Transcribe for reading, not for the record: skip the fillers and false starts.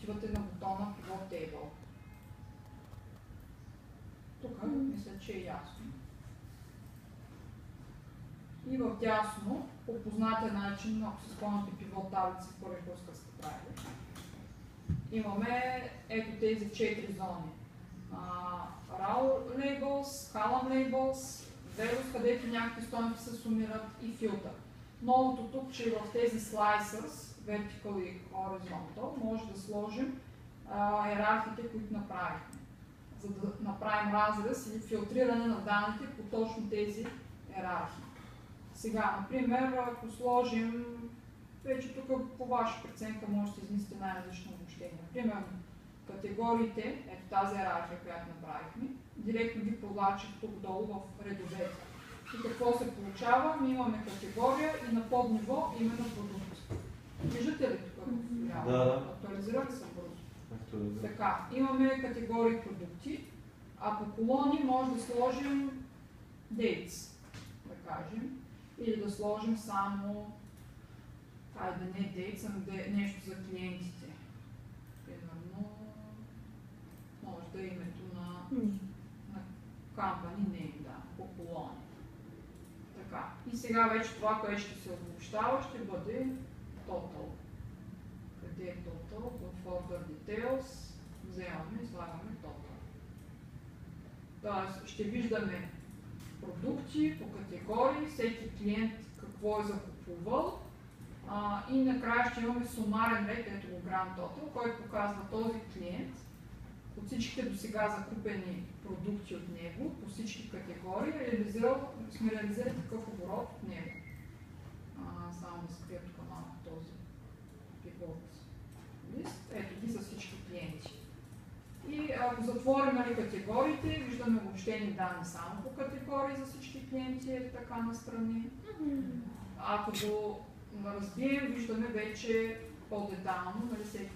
кликвате на бутона Pivot Table. Тук мисля, че е ясно. И в дясно, по познатия начин, ако се спомняте пивот таблици в първи курс, сте правили, имаме ето тези 4 зони. Raw Labels, Column Labels, Values, където някакви стойности се сумират, и филтър. Новото тук, че в тези Slicers, Vertical и Horizontal, може да сложим йерархиите, които направихме, за да направим разрез или филтриране на данните по точно тези йерархии. Сега, например, ако сложим, вече тук по ваша преценка може да измислите най-различно обобщение. Примерно, категориите, ето тази йерархия, която направихме, директно ги провлачих тук долу в редовете. И какво се получава? Ми имаме категория и на подниво именно продукт. Виждате ли тук? Да. Актуализира ли се бързо? Така, имаме категории продукти, а по колони може да сложим dates, да кажем, или да сложим само, хайде не dates, ами нещо за клиентите. Примерно, може да е името на company name, да, по колони. Така, и сега вече това, което ще се обобщава, ще бъде total. Къде е total? В order details вземаме и слагаме total. Тоест ще виждаме продукти по категории, всеки клиент какво е закупувал, и накрая ще имаме сумарен ред, ето го Grand Total, който показва този клиент от всичките до сега закупени продукти от него, по всички категории, сме реализирали такъв оборот от него. Само да скрия тук малко този пивот лист. Ето ги за всички клиенти. И ако затворим категориите, виждаме обобщени данни само по категории за всички клиенти, ето така настрани. Ако го разбием, виждаме вече по-детайлно, всеки